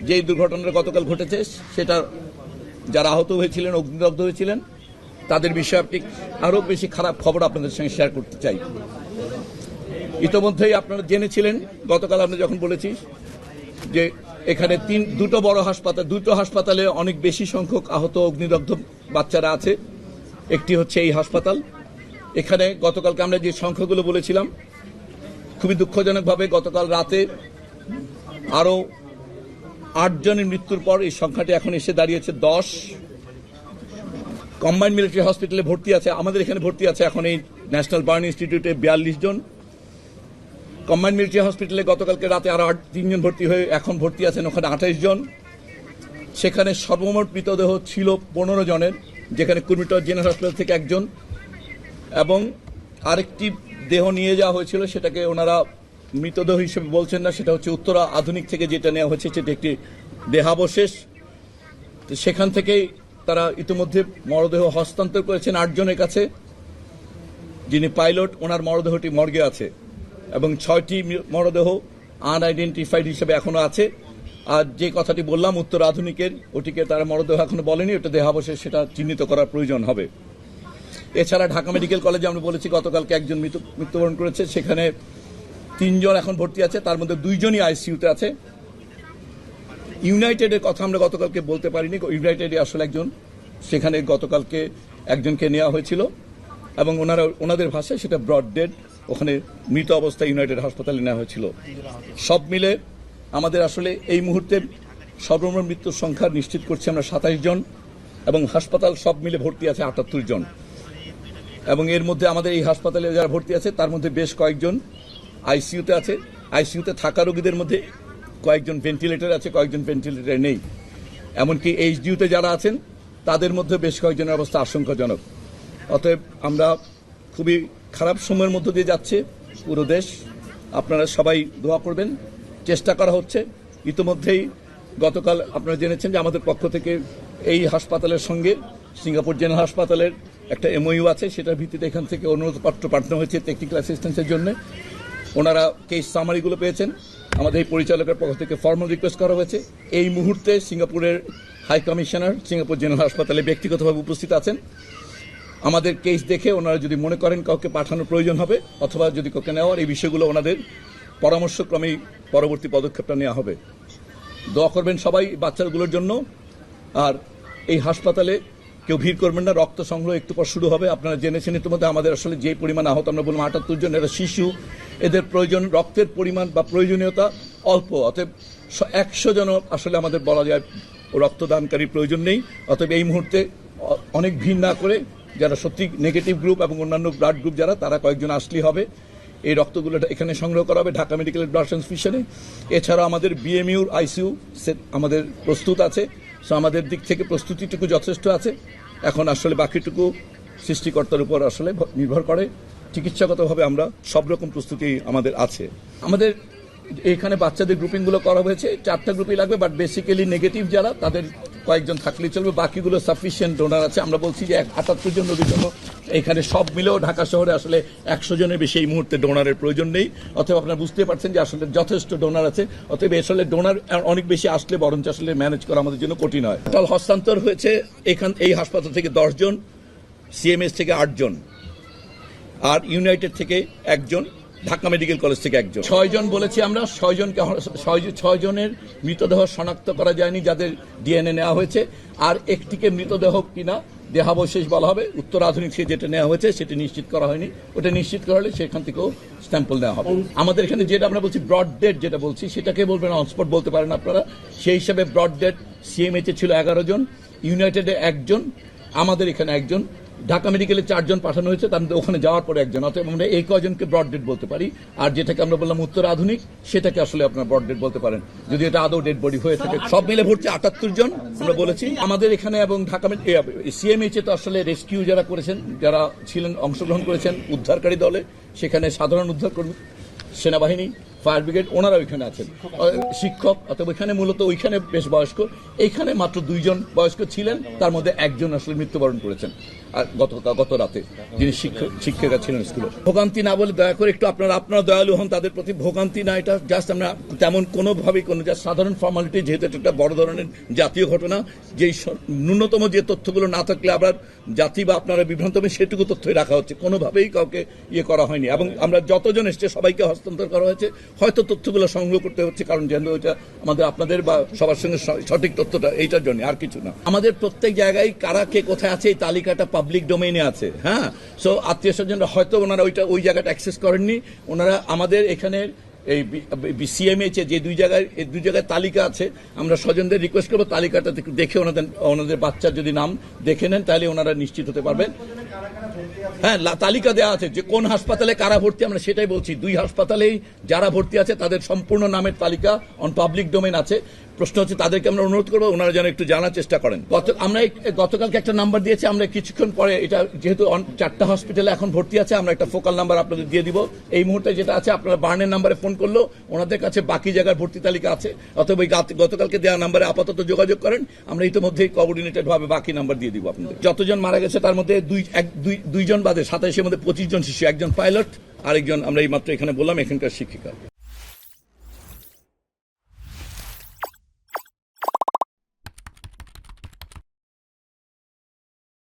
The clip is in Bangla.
যে দুর্ঘটনাটা গতকাল ঘটেছে সেটা যারা আহত হয়েছিলেন, অগ্নিদগ্ধ হয়েছিলেন, তাদের বিষয়ে আপনি আরও বেশি খারাপ খবর আপনাদের সঙ্গে শেয়ার করতে চাই। ইতোমধ্যেই আপনারা জেনেছিলেন গতকাল আমরা যখন বলেছি যে এখানে দুটো হাসপাতালে অনেক বেশি সংখ্যক আহত অগ্নিদগ্ধ বাচ্চারা আছে। একটি হচ্ছে এই হাসপাতাল। এখানে গতকালকে আমরা যে সংখ্যাগুলো বলেছিলাম, খুবই দুঃখজনকভাবে গতকাল রাতে আরও 8 জনের মৃত্যুর পর এই সংখ্যাটি এখন এসে দাঁড়িয়েছে 10। কম্বাইন্ড মিলিটারি হসপিটালে ভর্তি আছে, আমাদের এখানে ভর্তি আছে এখন এই ন্যাশনাল বার্ন ইনস্টিটিউটে 42 জন। কম্বাইন্ড মিলিটারি হসপিটালে গতকালকে রাতে আরও 3 জন ভর্তি হয়ে এখন ভর্তি আছেন ওখানে 28 জন। সেখানে সর্বমোট মৃতদেহ ছিল 15 জনের, যেখানে কুর্মিটোলা জেনারেল হাসপাতাল থেকে 1 জন এবং আরেকটি দেহ নিয়ে যাওয়া হয়েছিল, সেটাকে ওনারা মৃতদেহ হিসেবে বলছেন না, সেটা হচ্ছে উত্তরা আধুনিক থেকে যেটা নেওয়া হয়েছে সেটা একটি দেহাবশেষ। তো সেখান থেকেই তারা ইতিমধ্যে মরদেহ হস্তান্তর করেছেন 8 জনের কাছে। যিনি পাইলট, ওনার মরদেহটি মর্গে আছে এবং 6টি মরদেহ আনআইডেন্টিফাইড হিসেবে এখনো আছে। আর যে কথাটি বললাম উত্তর আধুনিকের, ওটিকে তারা মরদেহ এখনো বলেনি, ওটা দেহাবশেষ, সেটা চিহ্নিত করার প্রয়োজন হবে। এছাড়া ঢাকা মেডিকেল কলেজে আমরা বলেছি গতকালকে 1 জন মৃত্যুবরণ করেছে, সেখানে 3 জন এখন ভর্তি আছে, তার মধ্যে 2 জনই আইসিইউতে আছে। ইউনাইটেডের কথা আমরা গতকালকে বলতে পারিনি, ইউনাইটেডে আসলে একজন, সেখানে গতকালকে একজনকে নেওয়া হয়েছিল এবং ওনাদের ভাষায় সেটা ব্রড ডেড, ওখানে মৃত অবস্থায় ইউনাইটেড হাসপাতালে নেওয়া হয়েছিল। সব মিলে আমাদের আসলে এই মুহূর্তে সর্বমোট মৃত্যুর সংখ্যা নিশ্চিত করছি আমরা 27 জন এবং হাসপাতাল সব মিলে ভর্তি আছে 78 জন। এবং এর মধ্যে আমাদের এই হাসপাতালে যারা ভর্তি আছে তার মধ্যে বেশ কয়েকজন আইসিইউতে আছে। আইসিইউতে থাকা রোগীদের মধ্যে কয়েকজন ভেন্টিলেটর আছে, কয়েকজন ভেন্টিলেটর নেই। এমনকি এইচডিইউতে যারা আছেন তাদের মধ্যে বেশ কয়েকজনের অবস্থা আশঙ্কাজনক। অতএব আমরা খুবই খারাপ সময়ের মধ্য দিয়ে যাচ্ছে পুরো দেশ। আপনারা সবাই দোয়া করবেন। চেষ্টা করা হচ্ছে। ইতিমধ্যেই গতকাল আপনারা জেনেছেন যে আমাদের পক্ষ থেকে এই হাসপাতালের সঙ্গে সিঙ্গাপুর জেনারেল হাসপাতালের একটা এমওইউ আছে, সেটার ভিত্তিতে এখান থেকে অনুরোধপত্র পাঠানো হয়েছে টেকনিক্যাল অ্যাসিস্ট্যান্সের জন্য। ওনারা কেস সামারিগুলো পেয়েছেন, আমাদের এই পরিচালকের পক্ষ থেকে ফর্মাল রিকোয়েস্ট করা হয়েছে। এই মুহূর্তে সিঙ্গাপুরের হাই কমিশনার সিঙ্গাপুর জেনারেল হাসপাতালে ব্যক্তিগতভাবে উপস্থিত আছেন। আমাদের কেস দেখে ওনারা যদি মনে করেন কাউকে পাঠানোর প্রয়োজন হবে অথবা যদি কাউকে নেওয়ার, এই বিষয়গুলো ওনাদের পরামর্শক্রমেই পরবর্তী পদক্ষেপটা নেওয়া হবে। দোয়া করবেন সবাই বাচ্চাগুলোর জন্য। আর এই হাসপাতালে কেউ ভিড় করবেন না, রক্ত সংগ্রহ একটু পর শুরু হবে। আপনারা জেনেছেন ইতিমধ্যে আমাদের আসলে যে পরিমাণ আহত, আমরা বললাম 78 জন, এরা শিশু, এদের প্রয়োজন রক্তের পরিমাণ বা প্রয়োজনীয়তা অল্প। অতএব 100 জন আসলে আমাদের বলা যায় রক্তদানকারী প্রয়োজন নেই। অতএব এই মুহূর্তে অনেক ভিড় না করে যারা সত্যি নেগেটিভ গ্রুপ এবং অন্যান্য ব্লাড গ্রুপ যারা, তারা কয়েকজন আসলেই হবে। এই রক্তগুলো এখানে সংগ্রহ করা হবে ঢাকা মেডিকেলের ব্লাড ট্রান্সফিউশনে। এছাড়া আমাদের বিএমইউর আইসিইউ সেট আমাদের প্রস্তুত আছে। সো আমাদের দিক থেকে প্রস্তুতিটুকু যথেষ্ট আছে। এখন আসলে বাকিটুকু সৃষ্টিকর্তার উপর আসলে নির্ভর করে। চিকিৎসাগতভাবে আমরা সব রকম প্রস্তুতি আমাদের আছে। আমাদের এখানে বাচ্চাদের গ্রুপিংগুলো করা হয়েছে, 4টা গ্রুপই লাগবে, বাট বেসিক্যালি নেগেটিভ যারা তাদের কয়েকজন থাকলেই চলবে, বাকিগুলো সাফিসিয়েন্ট ডোনার আছে। আমরা বলছি যে 78 জন রোগীর জন্য এখানে সব মিলেও ঢাকা শহরে আসলে 100 জনের বেশি এই মুহূর্তে ডোনারের প্রয়োজন নেই। অতএব আপনারা বুঝতে পারছেন যে আসলে যথেষ্ট ডোনার আছে। অতএব আসলে ডোনার অনেক বেশি আসলে বরঞ্চ আসলে ম্যানেজ করা আমাদের জন্য কঠিন হয়। টোটাল হস্তান্তর হয়েছে এই হাসপাতাল থেকে 10 জন, সিএমএস থেকে 8 জন, আর ইউনাইটেড থেকে 1 জন, ঢাকা মেডিকেল কলেজ থেকে 1 জন। 6 জন বলেছি আমরা। 6 জনের মৃতদেহ শনাক্ত করা যায়নি যাদের ডিএনএ নেওয়া হয়েছে। আর একটিকে মৃতদেহ কিনা দেহাবশেষ বলা হবে। উত্তর আধুনিক থেকে যেটা নেওয়া হয়েছে সেটা নিশ্চিত করা হয়নি, ওটা নিশ্চিত করা হলে সেখান থেকেও স্যাম্পল নেওয়া হবে। আমাদের এখানে যেটা আমরা বলছি ব্রড ডেড, যেটা বলছি সেটাকে বলবেন অনস্পট বলতে পারেন আপনারা। সেই হিসাবে ব্রড ডেড সিএমএইচে ছিল 11 জন, ইউনাইটেডে 1 জন, আমাদের এখানে 1 জন, ঢাকা মেডিকেলে 4 জন পাঠানো হয়েছে, তার মধ্যে ওখানে যাওয়ার পরে 1 জন। অতএব আমরা এই কয়জনকে ব্রড ডেড বলতে পারি। আর যেটাকে আমরা বললাম উত্তর আধুনিক, সেটাকে আসলে আপনারা ব্রড ডেড বলতে পারেন যদি এটা আদৌ ডেড বডি হয়ে থাকে। সব মিলে ভর্তি 78 জন আমরা বলেছি আমাদের এখানে। এবং ঢাকা সিএমএইচে তো আসলে রেস্কিউ যারা করেছেন, যারা ছিলেন অংশগ্রহণ করেছেন উদ্ধারকারী দলে, সেখানে সাধারণ উদ্ধারকর্মী, সেনাবাহিনী, ফায়ার ব্রিগেড ওনারা ওইখানে আছেন, শিক্ষক, অথবা ওইখানে মূলত ওইখানে বেশ বয়স্ক, এইখানে মাত্র 2 জন বয়স্ক ছিলেন, তার মধ্যে একজন আসলে মৃত্যুবরণ করেছেন আর গত রাতে, যিনি শিক্ষিকা ছিলেন স্কুলে। ভোগান্তি না বলে দয়া করে একটু আপনারা দয়ালু হন তাদের প্রতি। ভোগান্তি না, এটা জাস্ট আমরা তেমন কোনোভাবেই কোনো জাস্ট সাধারণ ফর্মালিটি, যেহেতু এটা একটা বড় ধরনের জাতীয় ঘটনা, যেই ন্যূনতম যে তথ্যগুলো না থাকলে আবার জাতি বা আপনারা বিভ্রান্ত হবে সেটুকু তথ্যই রাখা হচ্ছে, কোনোভাবেই কাউকে ইয়ে করা হয়নি। এবং আমরা যতজন এসছে সবাইকে হস্তান্তর করা হয়েছে, হয়তো তথ্যগুলো সংগ্রহ করতে হচ্ছে কারণ যেন ওইটা আমাদের আপনাদের বা সবার সঙ্গে সঠিক তথ্যটা এইটার জন্য, আর কিছু না। আমাদের প্রত্যেক জায়গায় কারা কে কোথায় আছে এই তালিকাটা পাবলিক ডোমেইনে আছে। হ্যাঁ, সো আত্মীয় স্বজনরা হয়তো ওনারা ওই জায়গাটা অ্যাক্সেস করেননি, ওনারা আমাদের এখানের এই সিএমএইচ যে দুই জায়গায় তালিকা আছে, আমরা স্বজনদের রিকোয়েস্ট করবো তালিকাটা দেখে ওনাদের বাচ্চার যদি নাম দেখে নেন তাহলে ওনারা নিশ্চিত হতে পারবেন। হ্যাঁ, তালিকা দেওয়া আছে যে কোন হাসপাতালে কারা ভর্তি, আমরা সেটাই বলছি। 2 হাসপাতালেই যারা ভর্তি আছে তাদের সম্পূর্ণ নামের তালিকা অন পাবলিক ডোমেইন আছে। প্রশ্ন হচ্ছে তাদেরকে আমরা অনুরোধ করবো ওনারা যেন একটু জানার চেষ্টা করেন। আমরা গতকালকে একটা নাম্বার দিয়েছি, আমরা কিছুক্ষণ পরে এটা যেহেতু 4টা হসপিটালে এখন ভর্তি আছে, আমরা একটা ফোকাল নাম্বার আপনাদের দিয়ে দিব। এই মুহূর্তে যেটা আছে, আপনারা বার্নের নাম্বারে ফোন করলেও ওনাদের কাছে বাকি জায়গার ভর্তি তালিকা আছে, অথবা গতকালকে দেওয়া নাম্বারে আপাতত যোগাযোগ করেন, আমরা ইতিমধ্যেই কোঅর্ডিনেটেড ভাবে বাকি নাম্বার দিয়ে দিব আপনাদের। যতজন মারা গেছে তার মধ্যে 2 জন বাদে 27-এর মধ্যে 25 জন শিশু, একজন পাইলট, আরেকজন আমরা এই মাত্র এখানে বললাম এখানকার শিক্ষিকা।